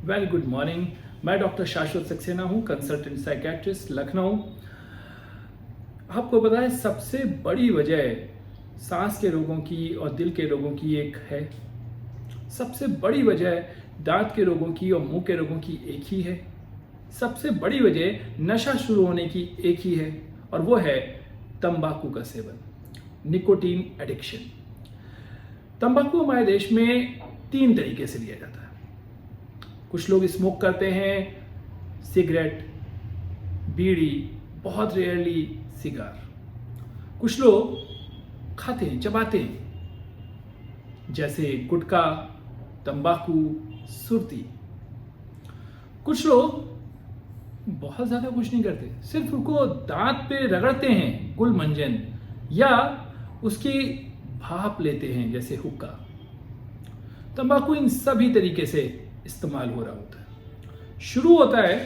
Very good morning. मैं doctor शाश्वत सक्सेना हूँ, कंसल्टेंट साइकेट्रिस्ट, लखनऊ। आपको पता है सबसे बड़ी वजह सांस के रोगों की और दिल के रोगों की एक है। सबसे बड़ी वजह दांत के रोगों की और मुंह के रोगों की एक ही है। सबसे बड़ी वजह नशा शुरू होने की एक ही है और वो है तंबाकू का सेवन, निकोटीन एडिक्शन। तंबाकू हमारे देश में 3 तरीके से लिया जाता है। कुछ लोग स्मोक करते हैं, सिगरेट, बीड़ी, बहुत रेयरली सिगार। कुछ लोग खाते हैं, चबाते हैं, जैसे गुटखा, तंबाकू, सुर्ती। कुछ लोग बहुत ज्यादा कुछ नहीं करते, सिर्फ उनको दांत पे रगड़ते हैं, गुल मंजन, या उसकी भाप लेते हैं जैसे हुक्का। तंबाकू इन सभी तरीके से इस्तेमाल हो रहा होता है। शुरू होता है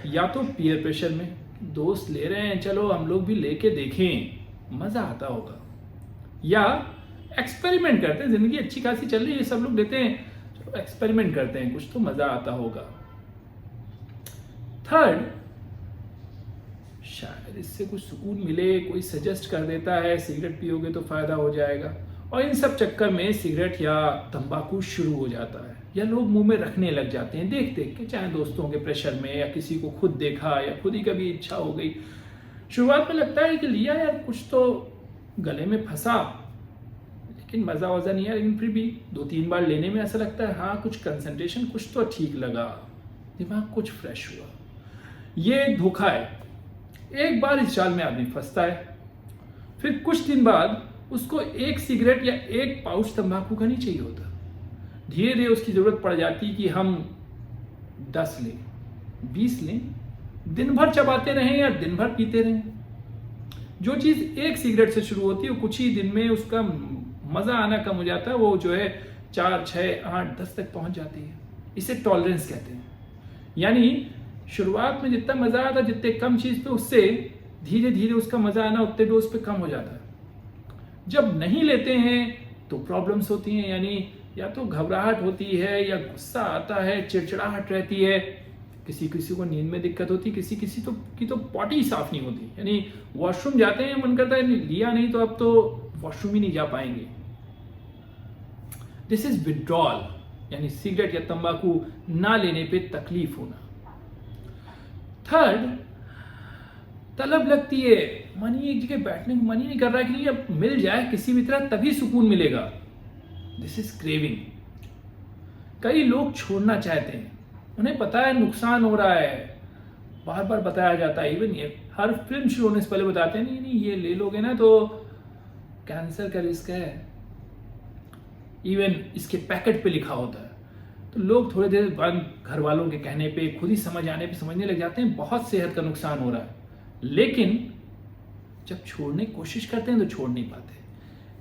या तो पीयर प्रेशर में, दोस्त ले रहे हैं चलो हम लोग भी लेके देखें, मजा आता होगा, या एक्सपेरिमेंट करते हैं, जिंदगी अच्छी खासी चल रही है, सब लोग लेते हैं, चलो एक्सपेरिमेंट करते हैं, कुछ तो मजा आता होगा। थर्ड, शायद इससे कुछ सुकून मिले, कोई सजेस्ट कर देता है सिगरेट पियोगे तो फायदा हो जाएगा, और इन सब चक्कर में सिगरेट या तंबाकू शुरू हो जाता है, या लोग मुंह में रखने लग जाते हैं देख देख के, चाहे दोस्तों के प्रेशर में या किसी को खुद देखा या खुद ही कभी इच्छा हो गई। शुरुआत में लगता है कि लिया यार, कुछ तो गले में फंसा, लेकिन मजा वजा नहीं है, लेकिन फिर भी 2-3 बार लेने में ऐसा लगता है हाँ कुछ कंसंट्रेशन, कुछ तो ठीक लगा, दिमाग कुछ फ्रेश हुआ। ये धोखा है। एक बार इस जाल में आदमी फंसता है, फिर कुछ दिन बाद उसको एक सिगरेट या एक पाउच तंबाकू का नहीं चाहिए होता। धीरे धीरे उसकी जरूरत पड़ जाती कि हम 10 लें, 20 लें, दिन भर चबाते रहें या दिन भर पीते रहें। जो चीज एक सिगरेट से शुरू होती है वो कुछ ही दिन में उसका मजा आना कम हो जाता है, वो जो है 4, 6, 8, 10 तक पहुंच जाती है। इसे टॉलरेंस कहते हैं। यानी शुरुआत में जितना मजा आता है जितने कम चीज पे, उससे धीरे धीरे उसका मजा आना उतने डोज पे कम हो जाता है। जब नहीं लेते हैं तो प्रॉब्लम्स होती हैं, यानी या तो घबराहट होती है, या गुस्सा आता है, चिड़चिड़ाहट रहती है, किसी किसी को नींद में दिक्कत होती है, किसी किसी की तो पॉटी साफ नहीं होती, यानी वॉशरूम जाते हैं मन करता है लिया नहीं तो अब तो वॉशरूम ही नहीं जा पाएंगे। दिस इज विड्रॉल, यानी सिगरेट या तंबाकू ना लेने पे तकलीफ होना। थर्ड, तलब लगती है, मन ही एक जगह बैठने को मन ही नहीं कर रहा है कि अब मिल जाए किसी भी तरह तभी सुकून मिलेगा। This is craving. कई लोग छोड़ना चाहते हैं, उन्हें पता है नुकसान हो रहा है, बार बार बताया जाता है, इवन ये हर फिल्म शुरू होने से पहले बताते हैं नहीं ये ले लोगे ना तो कैंसर का रिस्क है, इवन इसके पैकेट पे लिखा होता है। तो लोग थोड़ी देर बाद घर वालों के कहने पे, खुद ही समझ आने पे समझने लग जाते हैं बहुत सेहत का नुकसान हो रहा है, लेकिन जब छोड़ने की कोशिश करते हैं तो छोड़ नहीं पाते।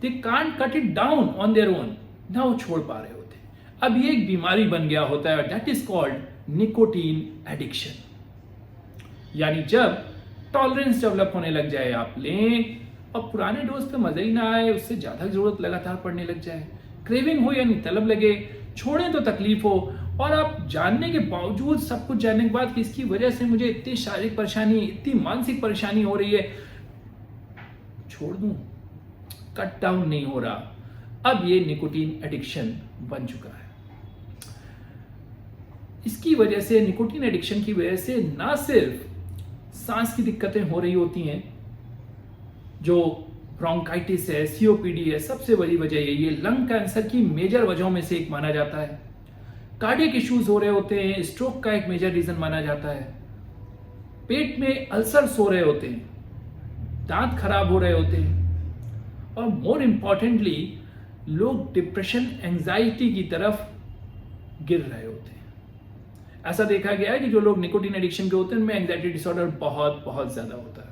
They can't cut it down on their own, ना वो छोड़ पा रहे होते। अब ये एक बीमारी बन गया होता है, that is called nicotine addiction. यानी जब टॉलरेंस डेवलप होने लग जाए, आप लें और पुराने डोज पे मजा ही ना आए, उससे ज्यादा जरूरत लगातार पड़ने लग जाए, क्रेविंग हो यानी तलब लगे, छोड़ें तो तकलीफ हो, और आप जानने के बावजूद, सब कुछ जानने के बाद कि इसकी वजह से मुझे इतनी शारीरिक परेशानी, इतनी मानसिक परेशानी हो रही है, छोड़ दूं, कट डाउन नहीं हो रहा। अब ये निकोटीन एडिक्शन बन चुका है। इसकी वजह से, निकोटीन एडिक्शन की वजह से ना सिर्फ सांस की दिक्कतें हो रही होती हैं, जो ब्रोंकाइटिस है, सीओपीडी है, सबसे बड़ी वजह यही है, लंग कैंसर की मेजर वजहों में से एक माना जाता है। कार्डियक इश्यूज हो रहे होते हैं, स्ट्रोक का एक मेजर रीजन माना जाता है, पेट में अल्सर्स हो रहे होते हैं, दांत खराब हो रहे होते हैं, और मोर इंपॉर्टेंटली लोग डिप्रेशन, एंजाइटी की तरफ गिर रहे होते हैं। ऐसा देखा गया है कि जो लोग निकोटीन एडिक्शन के होते हैं उनमें एंजाइटी डिसऑर्डर बहुत बहुत ज्यादा होता है,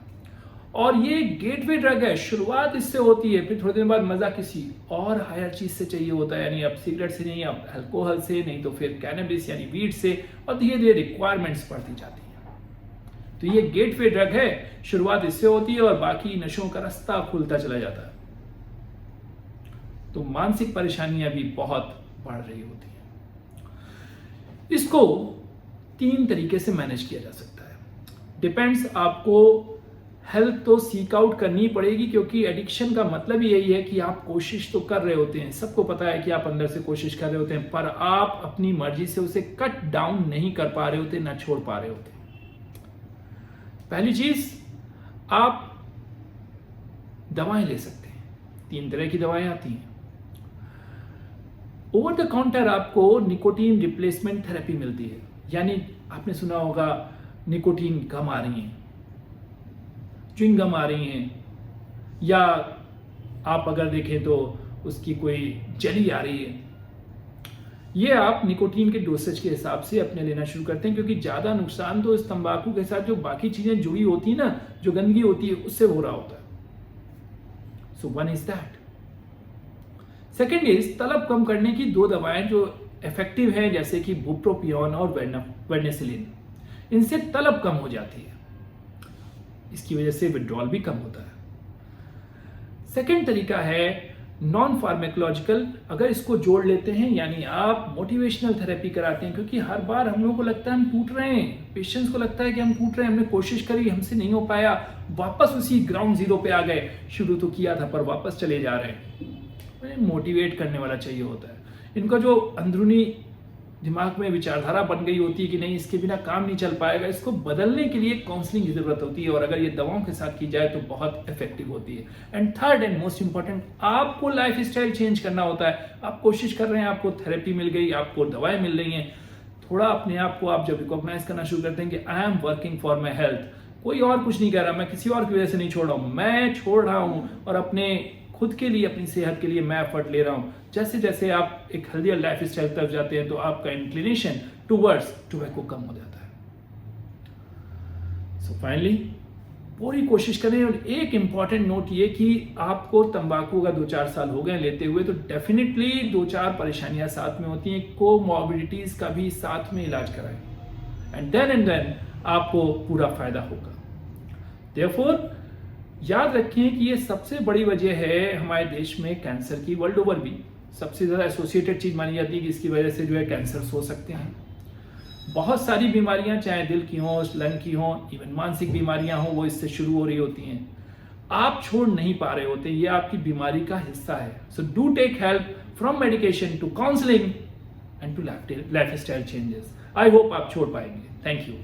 और ये गेटवे ड्रग है। शुरुआत इससे होती है, फिर थोड़े दिन बाद मजा किसी और हायर चीज से चाहिए होता है, यानी अब सिगरेट से नहीं, अब अल्कोहल से नहीं, तो फिर कैनबिस यानी वीड से, और धीरे धीरे रिक्वायरमेंट्स बढ़ती जाती है। तो ये गेटवे ड्रग है, शुरुआत इससे होती है और बाकी नशों का रास्ता खुलता चला जाता है। तो मानसिक परेशानियां भी बहुत बढ़ रही होती हैं। इसको 3 तरीके से मैनेज किया जा सकता है। डिपेंड्स, आपको हेल्प तो सीक आउट करनी पड़ेगी, क्योंकि एडिक्शन का मतलब ही यही है कि आप कोशिश तो कर रहे होते हैं, सबको पता है कि आप अंदर से कोशिश कर रहे होते हैं, पर आप अपनी मर्जी से उसे कट डाउन नहीं कर पा रहे होते, ना छोड़ पा रहे होते। पहली चीज, आप दवाएं ले सकते हैं। 3 तरह की दवाएं आती हैं। ओवर द काउंटर आपको निकोटीन रिप्लेसमेंट थेरेपी मिलती है, यानी आपने सुना होगा निकोटीन गम आ रही हैं, च्युइंग गम आ रही हैं, या आप अगर देखें तो उसकी कोई जेली आ रही है। ये आप निकोटीन के डोसेज के हिसाब से अपने लेना शुरू करते हैं, क्योंकि ज़्यादा नुकसान तो इस तंबाकू के साथ जो बाकी चीज़ें जुड़ी होती है ना, जो गंदगी होती है, उससे हो रहा होता है। So one is that. Second is, तलब कम करने की 2 दवाएं जो इफेक्टिव हैं, जैसे कि बुप्रोपियोन और वेर्नेसिलिन। इनसे तलब कम हो जाती है, इसकी वजह से विड्रॉल भी कम होता है। सेकेंड तरीका है नॉन फार्मेकोलॉजिकल। अगर इसको जोड़ लेते हैं, यानी आप मोटिवेशनल थेरेपी कराते हैं, क्योंकि हर बार हम लोगों को लगता है हम टूट रहे हैं, पेशेंट्स को लगता है कि हम टूट रहे हैं, हमने कोशिश करी, हमसे नहीं हो पाया, वापस उसी ग्राउंड जीरो पे आ गए, शुरू तो किया था पर वापस चले जा रहे हैं। मोटिवेट करने वाला चाहिए होता है। इनका जो अंदरूनी दिमाग में विचारधारा बन गई होती है कि नहीं, इसके बिना काम नहीं चल पाएगा, इसको बदलने के लिए काउंसलिंग की जरूरत होती है, और अगर ये दवाओं के साथ की जाए तो बहुत इफेक्टिव होती है। And third and most important, आपको लाइफ स्टाइल चेंज करना होता है। आप कोशिश कर रहे हैं, आपको थेरेपी मिल गई, आपको दवाएं मिल रही हैं, थोड़ा अपने आप को आप जब रिकॉग्नाइज करना शुरू करते हैं कि I am working for my health, कोई और कुछ नहीं कर रहा, मैं किसी और की वजह से नहीं छोड़ रहा हूँ, मैं छोड़ रहा हूँ और अपने खुद के लिए, अपनी सेहत के लिए मैं एफर्ट ले रहा हूँ। जैसे जैसे आप एक हेल्दियर लाइफ स्टाइल तरफ जाते हैं, तो आपका इंक्लिनेशन टुवर्ड्स टोबैको कम हो जाता है। सो फाइनली पूरी कोशिश करें। और एक इंपॉर्टेंट नोट ये कि आपको तंबाकू का 2-4 साल हो गए लेते हुए, तो डेफिनेटली 2-4 परेशानियां साथ में होती हैं, कोमॉर्बिडिटीज का भी साथ में इलाज कराएं, एंड देन आपको पूरा फायदा होगा। देयरफॉर याद रखें कि ये सबसे बड़ी वजह है हमारे देश में कैंसर की, वर्ल्ड ओवर भी सबसे ज़्यादा एसोसिएटेड चीज़ मानी जाती है कि इसकी वजह से जो है कैंसर हो सकते हैं। बहुत सारी बीमारियां, चाहे दिल की हों, लंग की हों, इवन मानसिक बीमारियां हों, वो इससे शुरू हो रही होती हैं। आप छोड़ नहीं पा रहे होते, ये आपकी बीमारी का हिस्सा है। So do take help from medication to counselling and to lifestyle changes. I hope आप छोड़ पाएंगे। Thank you.